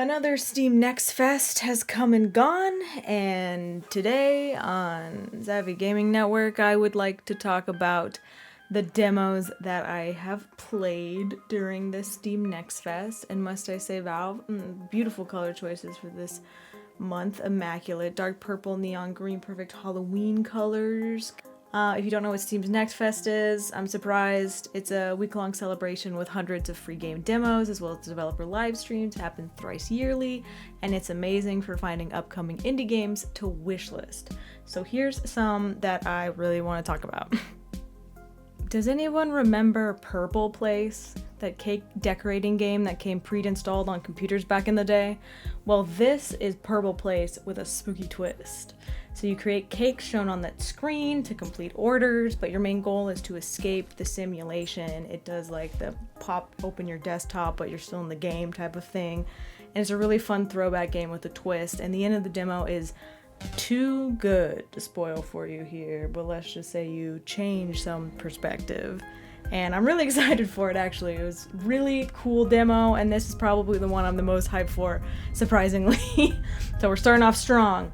Another Steam Next Fest has come and gone, and today on Zavvy Gaming Network, I would like to talk about the demos that I have played during this Steam Next Fest. And must I say, Valve, beautiful color choices for this month, immaculate, dark purple, neon green, perfect Halloween colors. If you don't know what Steam's Next Fest is, I'm surprised. It's a week-long celebration with hundreds of free game demos, as well as developer live streams, happen thrice yearly, and it's amazing for finding upcoming indie games to wishlist. So here's some that I really want to talk about. Does anyone remember Purple Place? That cake decorating game that came pre-installed on computers back in the day? Well, this is Purple Place with a spooky twist. So you create cakes shown on that screen to complete orders, but your main goal is to escape the simulation. It does like the pop open your desktop, but you're still in the game type of thing. And it's a really fun throwback game with a twist. And the end of the demo is too good to spoil for you here, but let's just say you change some perspective. And I'm really excited for it, actually. It was a really cool demo, and this is probably the one I'm the most hyped for, surprisingly. So we're starting off strong.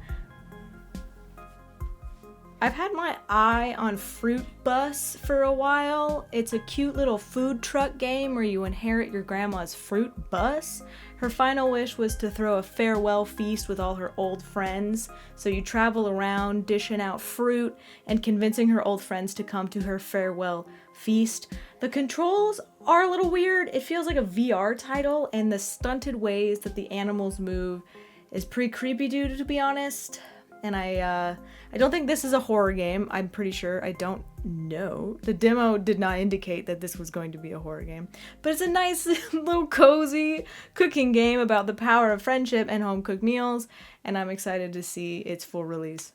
I've had my eye on Fruitbus for a while. It's a cute little food truck game where you inherit your grandma's fruit bus. Her final wish was to throw a farewell feast with all her old friends. So you travel around dishing out fruit and convincing her old friends to come to her farewell feast. The controls are a little weird. It feels like a VR title, and the stunted ways that the animals move is pretty creepy, dude, to be honest. And I don't think this is a horror game. I'm pretty sure. I don't know. The demo did not indicate that this was going to be a horror game. But it's a nice little cozy cooking game about the power of friendship and home-cooked meals. And I'm excited to see its full release.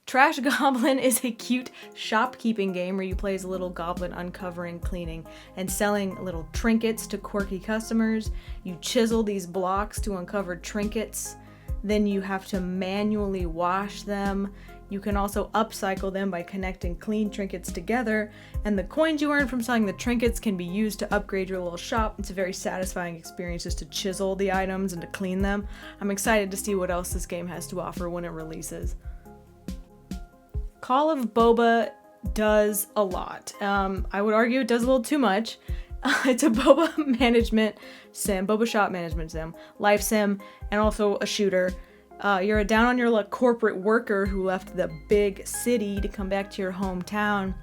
Trash Goblin is a cute shopkeeping game where you play as a little goblin uncovering, cleaning, and selling little trinkets to quirky customers. You chisel these blocks to uncover trinkets. Then you have to manually wash them. You can also upcycle them by connecting clean trinkets together, and the coins you earn from selling the trinkets can be used to upgrade your little shop. It's a very satisfying experience just to chisel the items and to clean them. I'm excited to see what else this game has to offer when it releases. Call of Boba does a lot. I would argue it does a little too much. It's a Boba management sim, Boba shop management sim, life sim, and also a shooter. You're a down on your luck corporate worker who left the big city to come back to your hometown.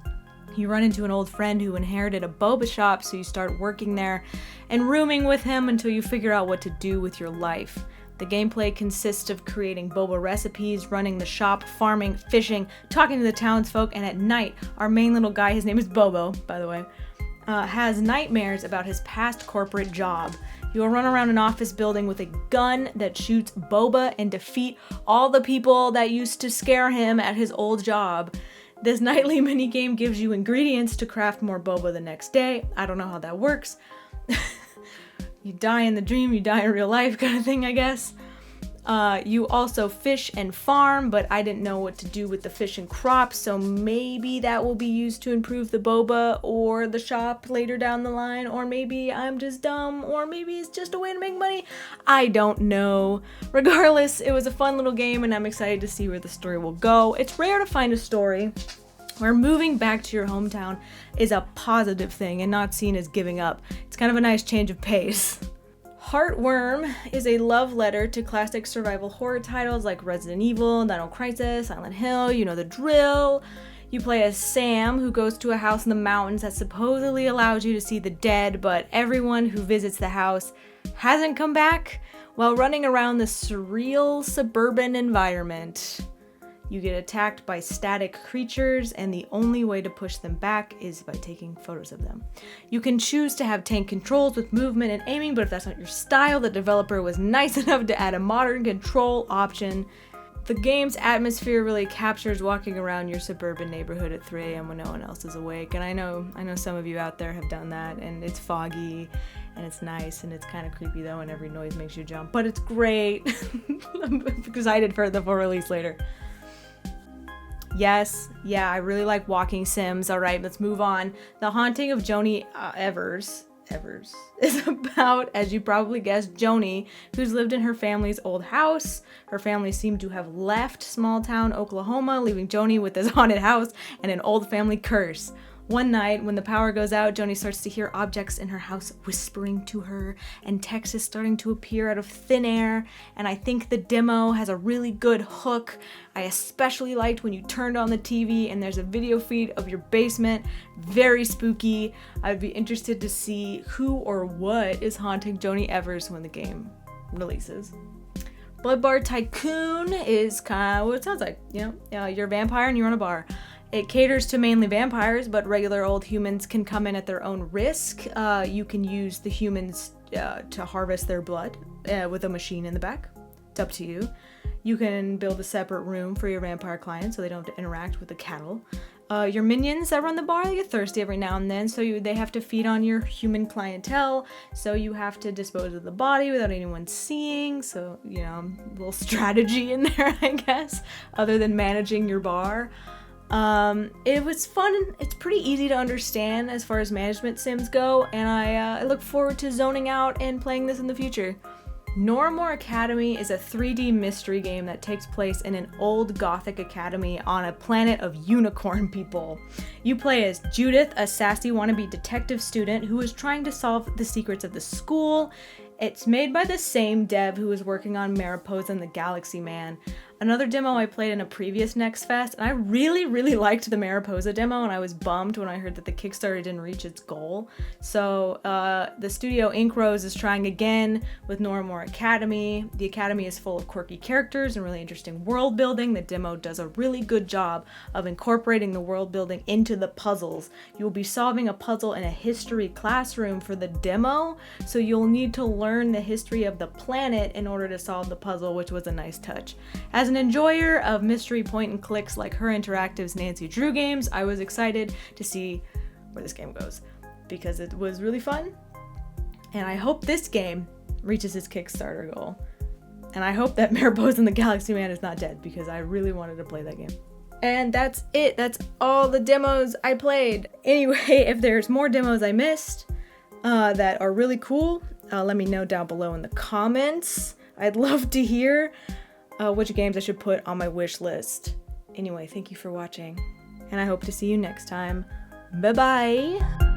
You run into an old friend who inherited a boba shop, so you start working there and rooming with him until you figure out what to do with your life. The gameplay consists of creating boba recipes, running the shop, farming, fishing, talking to the townsfolk, and at night, our main little guy, his name is Bobo, by the way, has nightmares about his past corporate job. You'll run around an office building with a gun that shoots Boba and defeat all the people that used to scare him at his old job. This nightly minigame gives you ingredients to craft more Boba the next day. I don't know how that works. You die in the dream, you die in real life kind of thing, I guess. You also fish and farm, but I didn't know what to do with the fish and crops, so maybe that will be used to improve the boba or the shop later down the line, or maybe I'm just dumb, or maybe it's just a way to make money. I don't know. Regardless, it was a fun little game, and I'm excited to see where the story will go. It's rare to find a story where moving back to your hometown is a positive thing and not seen as giving up. It's kind of a nice change of pace. Heartworm is a love letter to classic survival horror titles like Resident Evil, Dino Crisis, Silent Hill, you know the drill. You play as Sam, who goes to a house in the mountains that supposedly allows you to see the dead, but everyone who visits the house hasn't come back while running around the surreal suburban environment. You get attacked by static creatures, and the only way to push them back is by taking photos of them. You can choose to have tank controls with movement and aiming, but if that's not your style, the developer was nice enough to add a modern control option. The game's atmosphere really captures walking around your suburban neighborhood at 3 a.m. when no one else is awake, and I know some of you out there have done that, and it's foggy, and it's nice, and it's kind of creepy though, and every noise makes you jump, but it's great. I'm excited for the full release later. Yes, yeah, I really like walking sims. All right, let's move on. The Haunting of Joni Evers Evers is about, as you probably guessed, Joni, who's lived in her family's old house. Her family seemed to have left small town Oklahoma, leaving Joni with this haunted house and an old family curse. One night, when the power goes out, Joni starts to hear objects in her house whispering to her, and text is starting to appear out of thin air, and I think the demo has a really good hook. I especially liked when you turned on the TV and there's a video feed of your basement. Very spooky. I'd be interested to see who or what is haunting Joni Evers when the game releases. Bar Tycoon is kind of what it sounds like. You're a vampire and you run a bar. It caters to mainly vampires, but regular old humans can come in at their own risk. You can use the humans to harvest their blood with a machine in the back. It's up to you. You can build a separate room for your vampire clients so they don't have to interact with the cattle. Your minions that run the bar, they get thirsty every now and then, so they have to feed on your human clientele, so you have to dispose of the body without anyone seeing, so, a little strategy in there, I guess, other than managing your bar. It was fun. It's pretty easy to understand as far as management sims go, and I look forward to zoning out and playing this in the future. Noiramore Academy is a 3D mystery game that takes place in an old Gothic academy on a planet of unicorn people. You play as Judith, a sassy wannabe detective student who is trying to solve the secrets of the school. It's made by the same dev who was working on Mariposa and the Galaxy Man. Another demo I played in a previous Next Fest, and I really, really liked the Mariposa demo, and I was bummed when I heard that the Kickstarter didn't reach its goal. So the studio Ink Rose is trying again with Noiramore Academy. The Academy is full of quirky characters and really interesting world building. The demo does a really good job of incorporating the world building into the puzzles. You will be solving a puzzle in a history classroom for the demo, so you'll need to learn the history of the planet in order to solve the puzzle, which was a nice touch. As an enjoyer of mystery point and clicks like Her Interactive's Nancy Drew games, I was excited to see where this game goes because it was really fun, and I hope this game reaches its Kickstarter goal, and I hope that Mariposa and the Galaxy Man is not dead because I really wanted to play that game. And that's it. That's all the demos I played. Anyway, if there's more demos I missed that are really cool, let me know down below in the comments. I'd love to hear which games I should put on my wish list. Anyway, thank you for watching, and I hope to see you next time. Bye-bye!